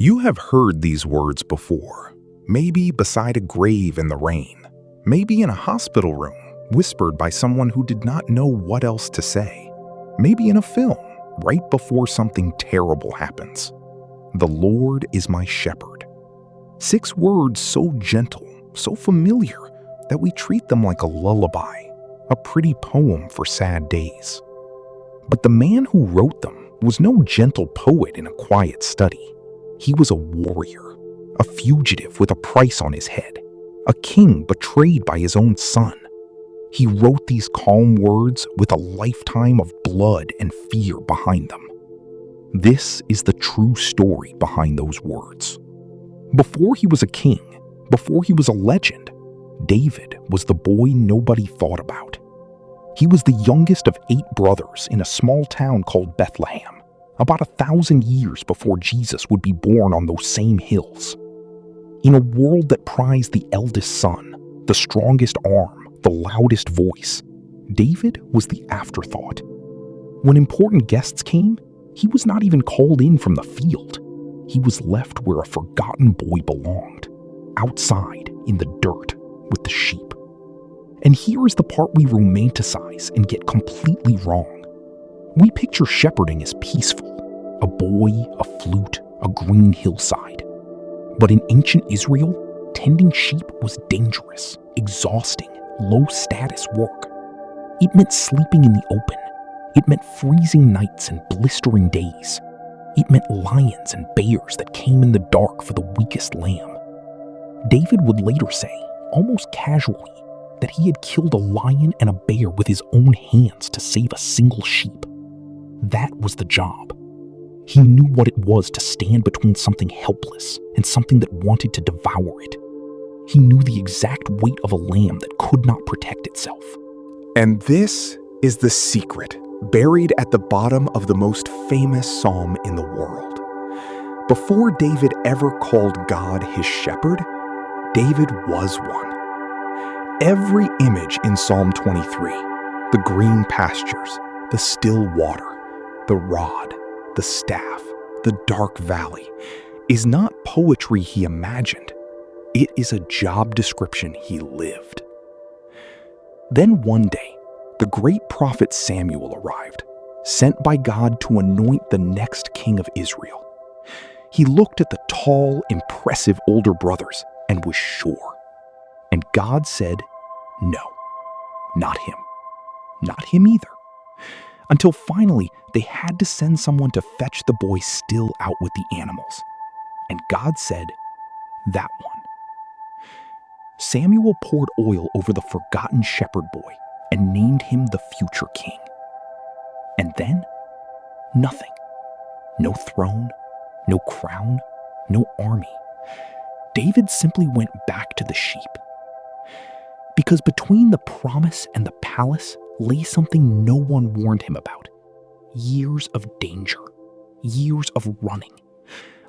You have heard these words before, maybe beside a grave in the rain, maybe in a hospital room, whispered by someone who did not know what else to say, maybe in a film, right before something terrible happens. The Lord is my shepherd. 6 words so gentle, so familiar, that we treat them like a lullaby, a pretty poem for sad days. But the man who wrote them was no gentle poet in a quiet study. He was a warrior, a fugitive with a price on his head, a king betrayed by his own son. He wrote these calm words with a lifetime of blood and fear behind them. This is the true story behind those words. Before he was a king, before he was a legend, David was the boy nobody thought about. He was the youngest of 8 brothers in a small town called Bethlehem, about 1,000 years before Jesus would be born on those same hills. In a world that prized the eldest son, the strongest arm, the loudest voice, David was the afterthought. When important guests came, he was not even called in from the field. He was left where a forgotten boy belonged, outside in the dirt with the sheep. And here is the part we romanticize and get completely wrong. We picture shepherding as peaceful, a boy, a flute, a green hillside. But in ancient Israel, tending sheep was dangerous, exhausting, low-status work. It meant sleeping in the open. It meant freezing nights and blistering days. It meant lions and bears that came in the dark for the weakest lamb. David would later say, almost casually, that he had killed a lion and a bear with his own hands to save a single sheep. That was the job. He knew what it was to stand between something helpless and something that wanted to devour it. He knew the exact weight of a lamb that could not protect itself. And this is the secret buried at the bottom of the most famous psalm in the world. Before David ever called God his shepherd, David was one. Every image in Psalm 23, the green pastures, the still water, the rod, the staff, the dark valley, is not poetry he imagined. It is a job description he lived. Then one day, the great prophet Samuel arrived, sent by God to anoint the next king of Israel. He looked at the tall, impressive older brothers and was sure. And God said, no, not him. Not him either. Until finally, they had to send someone to fetch the boy still out with the animals. And God said, that one. Samuel poured oil over the forgotten shepherd boy and named him the future king. And then, nothing. No throne, no crown, no army. David simply went back to the sheep. Because between the promise and the palace lay something no one warned him about. Years of danger, years of running,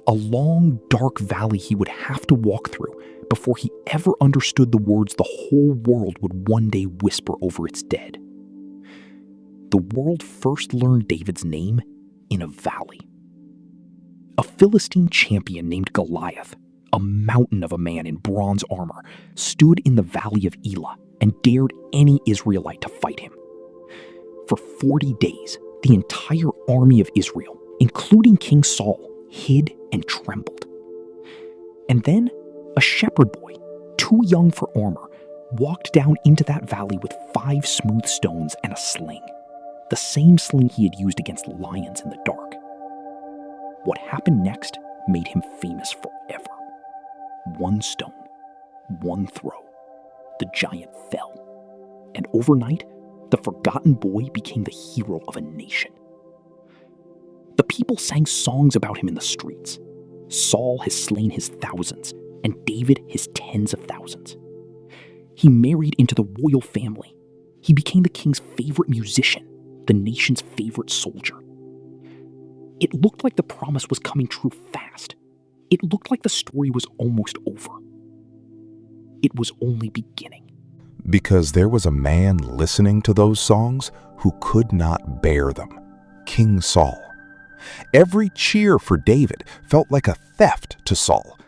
a long, dark valley he would have to walk through before he ever understood the words the whole world would one day whisper over its dead. The world first learned David's name in a valley. A Philistine champion named Goliath, a mountain of a man in bronze armor, stood in the valley of Elah and dared any Israelite to fight him. For 40 days, the entire army of Israel, including King Saul, hid and trembled. And then, a shepherd boy, too young for armor, walked down into that valley with 5 smooth stones and a sling, the same sling he had used against lions in the dark. What happened next made him famous forever. 1 stone, 1 throw, the giant fell. And overnight, the forgotten boy became the hero of a nation. The people sang songs about him in the streets. Saul has slain his thousands, and David his tens of thousands. He married into the royal family. He became the king's favorite musician, the nation's favorite soldier. It looked like the promise was coming true fast. It looked like the story was almost over. It was only beginning. Because there was a man listening to those songs who could not bear them, King Saul. Every cheer for David felt like a theft to Saul.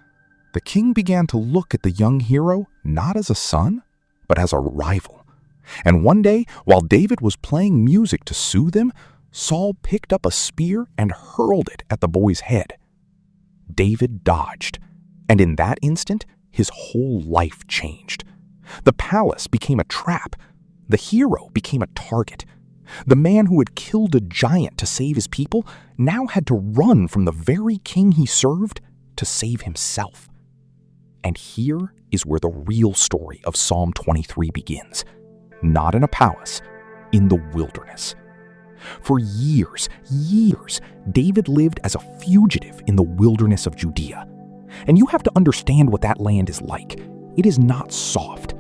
The king began to look at the young hero not as a son, but as a rival. And one day, while David was playing music to soothe him, Saul picked up a spear and hurled it at the boy's head. David dodged, and in that instant, his whole life changed. The palace became a trap. The hero became a target. The man who had killed a giant to save his people now had to run from the very king he served to save himself. And here is where the real story of Psalm 23 begins. Not in a palace, in the wilderness. For years, David lived as a fugitive in the wilderness of Judea. And you have to understand what that land is like. It is not soft.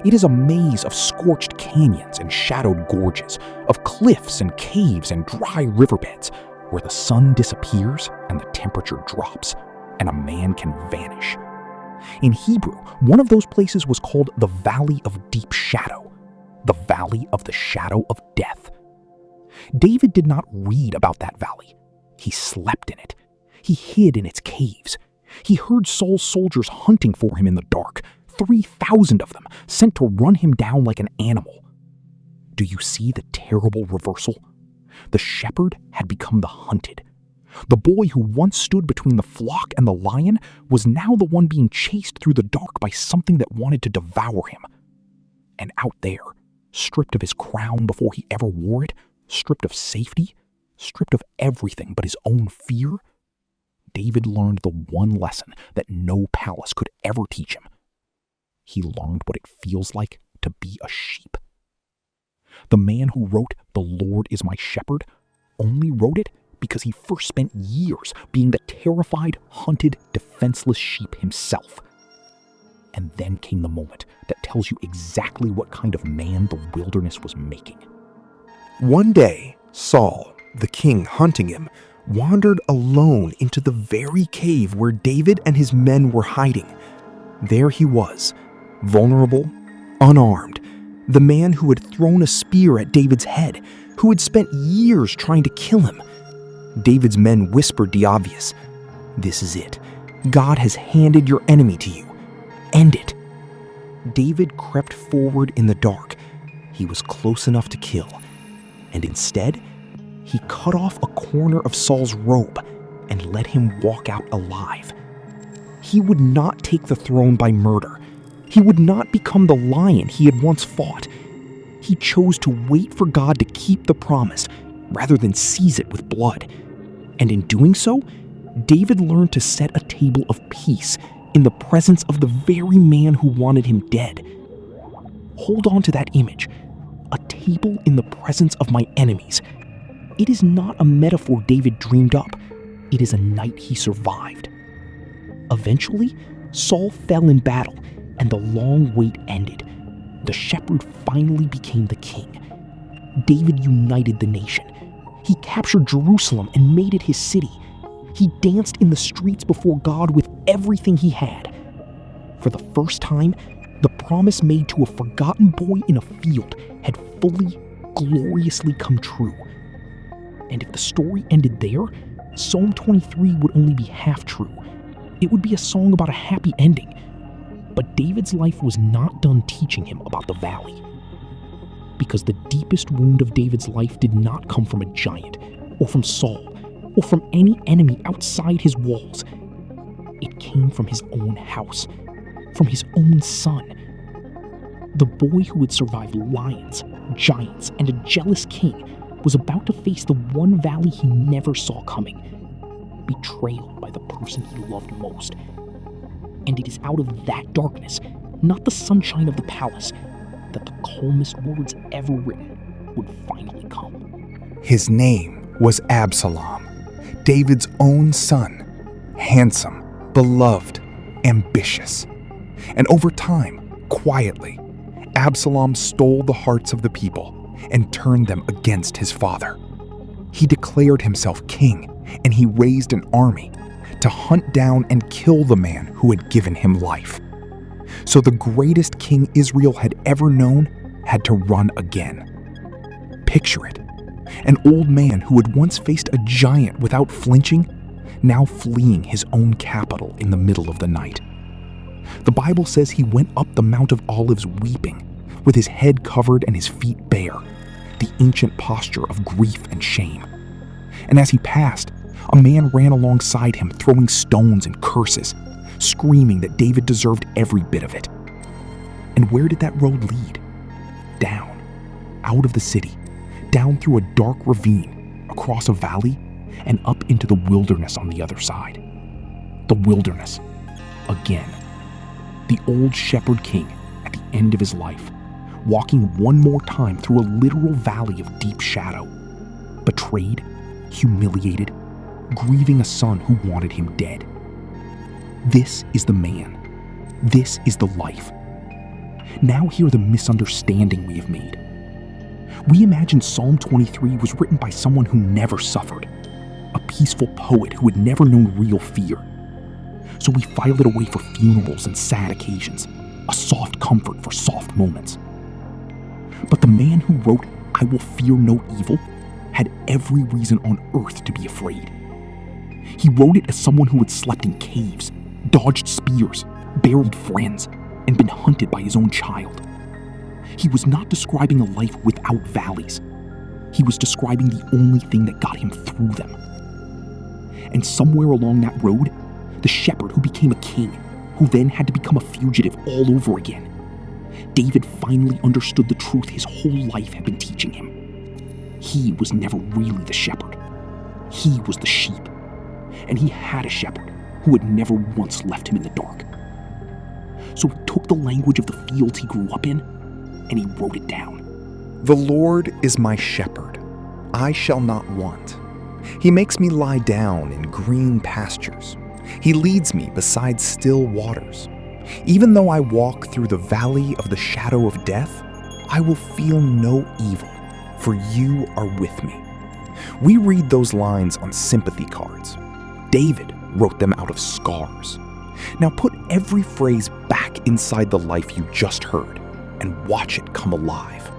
It is a maze of scorched canyons and shadowed gorges, of cliffs and caves and dry riverbeds, where the sun disappears and the temperature drops, and a man can vanish. In Hebrew, one of those places was called the Valley of Deep Shadow, the Valley of the Shadow of Death. David did not read about that valley. He slept in it. He hid in its caves. He heard Saul's soldiers hunting for him in the dark, 3,000 of them, sent to run him down like an animal. Do you see the terrible reversal? The shepherd had become the hunted. The boy who once stood between the flock and the lion was now the one being chased through the dark by something that wanted to devour him. And out there, stripped of his crown before he ever wore it, stripped of safety, stripped of everything but his own fear, David learned the one lesson that no palace could ever teach him. He learned what it feels like to be a sheep. The man who wrote "The Lord is my shepherd" only wrote it because he first spent years being the terrified, hunted, defenseless sheep himself. And then came the moment that tells you exactly what kind of man the wilderness was making. One day, Saul, the king hunting him, wandered alone into the very cave where David and his men were hiding. There he was, vulnerable, unarmed, the man who had thrown a spear at David's head, who had spent years trying to kill him. David's men whispered the obvious. "This is it. God has handed your enemy to you. End it." David crept forward in the dark. He was close enough to kill. And instead, he cut off a corner of Saul's robe and let him walk out alive. He would not take the throne by murder. He would not become the lion he had once fought. He chose to wait for God to keep the promise rather than seize it with blood. And in doing so, David learned to set a table of peace in the presence of the very man who wanted him dead. Hold on to that image. A table in the presence of my enemies. It is not a metaphor David dreamed up. It is a night he survived. Eventually, Saul fell in battle, and the long wait ended. The shepherd finally became the king. David united the nation. He captured Jerusalem and made it his city. He danced in the streets before God with everything he had. For the first time, the promise made to a forgotten boy in a field had fully, gloriously come true. And if the story ended there, Psalm 23 would only be half true. It would be a song about a happy ending. But David's life was not done teaching him about the valley. Because the deepest wound of David's life did not come from a giant, or from Saul, or from any enemy outside his walls. It came from his own house, from his own son. The boy who had survived lions, giants, and a jealous king was about to face the one valley he never saw coming: betrayal by the person he loved most. And it is out of that darkness, not the sunshine of the palace, that the calmest words ever written would finally come. His name was Absalom, David's own son, handsome, beloved, ambitious. And over time, quietly, Absalom stole the hearts of the people and turned them against his father. He declared himself king, and he raised an army to hunt down and kill the man who had given him life. So the greatest king Israel had ever known had to run again. Picture it. An old man who had once faced a giant without flinching, now fleeing his own capital in the middle of the night. The Bible says he went up the Mount of Olives weeping, with his head covered and his feet bare, the ancient posture of grief and shame. And as he passed, a man ran alongside him throwing stones and curses, screaming that David deserved every bit of it. And where did that road lead? Down, out of the city, down through a dark ravine, across a valley, and up into the wilderness on the other side. The wilderness, again. The old shepherd king, at the end of his life, walking one more time through a literal valley of deep shadow, betrayed, humiliated, grieving a son who wanted him dead. This is the man. This is the life. Now hear the misunderstanding we have made. We imagine Psalm 23 was written by someone who never suffered, a peaceful poet who had never known real fear. So we file it away for funerals and sad occasions, a soft comfort for soft moments. But the man who wrote "I will fear no evil" had every reason on earth to be afraid. He wrote it as someone who had slept in caves, dodged spears, buried friends, and been hunted by his own child. He was not describing a life without valleys. He was describing the only thing that got him through them. And somewhere along that road, the shepherd who became a king, who then had to become a fugitive all over again, David finally understood the truth his whole life had been teaching him. He was never really the shepherd. He was the sheep. And he had a shepherd who had never once left him in the dark. So he took the language of the fields he grew up in, and he wrote it down. The Lord is my shepherd. I shall not want. He makes me lie down in green pastures. He leads me beside still waters. Even though I walk through the valley of the shadow of death, I will feel no evil, for you are with me. We read those lines on sympathy cards. David wrote them out of scars. Now put every phrase back inside the life you just heard and watch it come alive.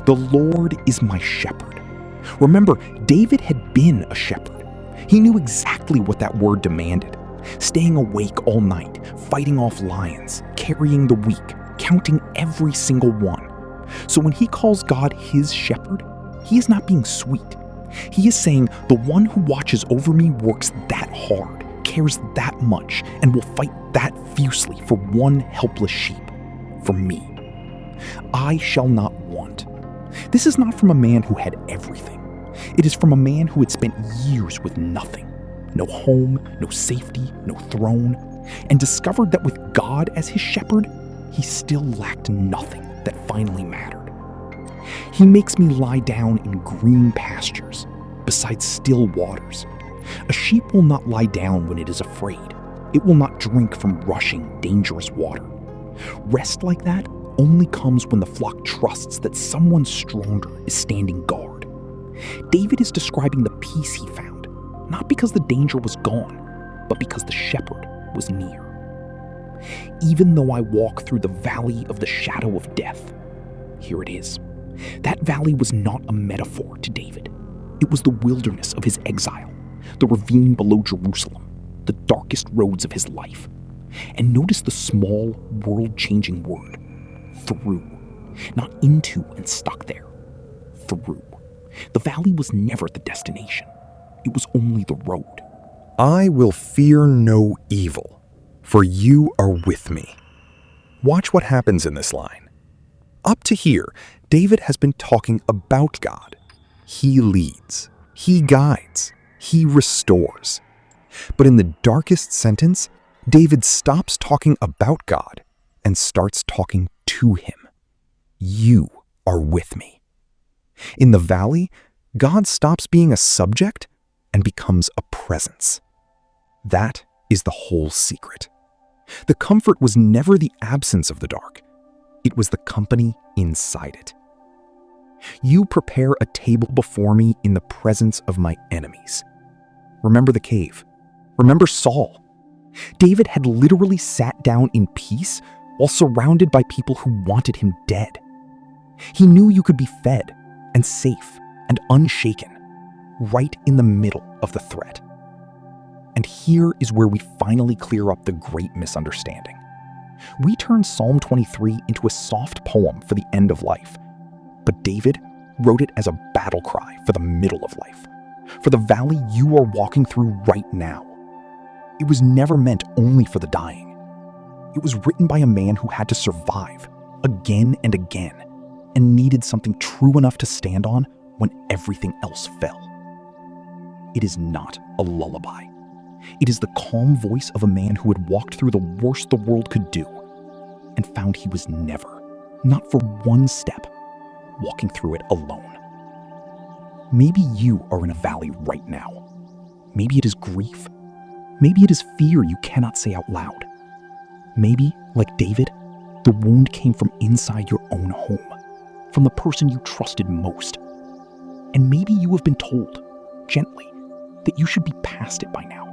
The Lord is my shepherd. Remember, David had been a shepherd. He knew exactly what that word demanded. Staying awake all night, fighting off lions, carrying the weak, counting every single one. So when he calls God his shepherd, he is not being sweet. He is saying, the one who watches over me works that hard, cares that much, and will fight that fiercely for one helpless sheep, for me. I shall not want. This is not from a man who had everything. It is from a man who had spent years with nothing. No home, no safety, no throne, and discovered that with God as his shepherd, he still lacked nothing that finally mattered. He makes me lie down in green pastures, beside still waters. A sheep will not lie down when it is afraid. It will not drink from rushing, dangerous water. Rest like that only comes when the flock trusts that someone stronger is standing guard. David is describing the peace he found, not because the danger was gone, but because the shepherd was near. Even though I walk through the valley of the shadow of death, here it is. That valley was not a metaphor to David. It was the wilderness of his exile, the ravine below Jerusalem, the darkest roads of his life. And notice the small, world-changing word, through. Not into and stuck there. Through. The valley was never the destination. It was only the road. I will fear no evil, for you are with me. Watch what happens in this line. Up to here, David has been talking about God. He leads, he guides, he restores. But in the darkest sentence, David stops talking about God and starts talking to him. You are with me. In the valley, God stops being a subject and becomes a presence. That is the whole secret. The comfort was never the absence of the dark. It was the company inside it. You prepare a table before me in the presence of my enemies. Remember the cave. Remember Saul. David had literally sat down in peace while surrounded by people who wanted him dead. He knew you could be fed and safe and unshaken, right in the middle of the threat. And here is where we finally clear up the great misunderstanding. We turn Psalm 23 into a soft poem for the end of life, but David wrote it as a battle cry for the middle of life, for the valley you are walking through right now. It was never meant only for the dying. It was written by a man who had to survive again and again and needed something true enough to stand on when everything else fell. It is not a lullaby. It is the calm voice of a man who had walked through the worst the world could do and found he was never, not for one step, walking through it alone. Maybe you are in a valley right now. Maybe it is grief. Maybe it is fear you cannot say out loud. Maybe, like David, the wound came from inside your own home, from the person you trusted most. And maybe you have been told, gently, that you should be past it by now,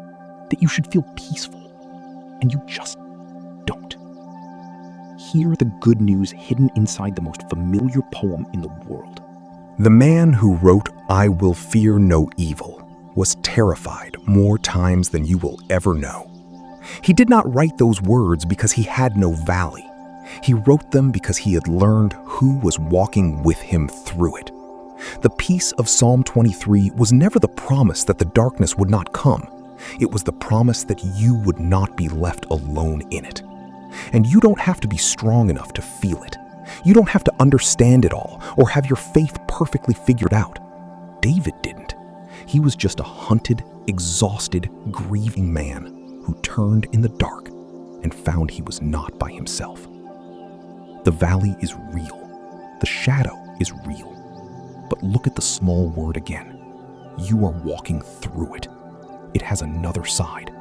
that you should feel peaceful, and you just don't. Hear the good news hidden inside the most familiar poem in the world. The man who wrote "I will fear no evil" was terrified more times than you will ever know. He did not write those words because he had no valley. He wrote them because he had learned who was walking with him through it. The peace of Psalm 23 was never the promise that the darkness would not come. It was the promise that you would not be left alone in it. And you don't have to be strong enough to feel it. You don't have to understand it all or have your faith perfectly figured out. David didn't. He was just a hunted, exhausted, grieving man who turned in the dark and found he was not by himself. The valley is real. The shadow is real. But look at the small word again. You are walking through it. It has another side.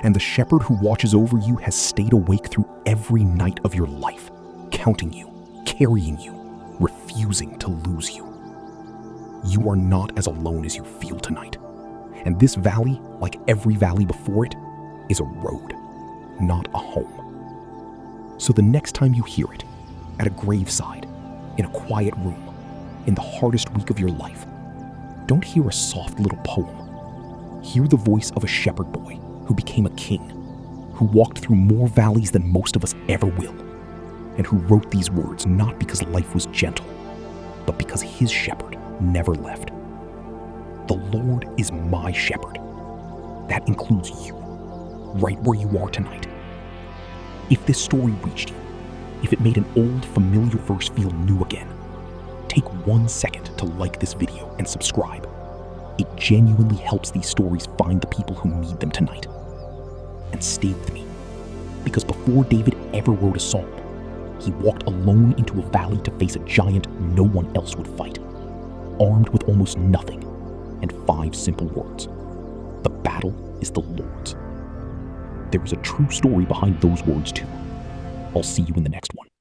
And the shepherd who watches over you has stayed awake through every night of your life, counting you, carrying you, refusing to lose you. You are not as alone as you feel tonight. And this valley, like every valley before it, is a road, not a home. So the next time you hear it, at a graveside, in a quiet room, in the hardest week of your life, don't hear a soft little poem. Hear the voice of a shepherd boy who became a king, who walked through more valleys than most of us ever will, and who wrote these words not because life was gentle, but because his shepherd never left. The Lord is my shepherd. That includes you, right where you are tonight. If this story reached you, if it made an old familiar verse feel new again, take 1 second to like this video and subscribe. It genuinely helps these stories find the people who need them tonight. And stay with me, because before David ever wrote a psalm, he walked alone into a valley to face a giant no one else would fight, armed with almost nothing and 5 simple words. The battle is the Lord's. There is a true story behind those words too. I'll see you in the next one.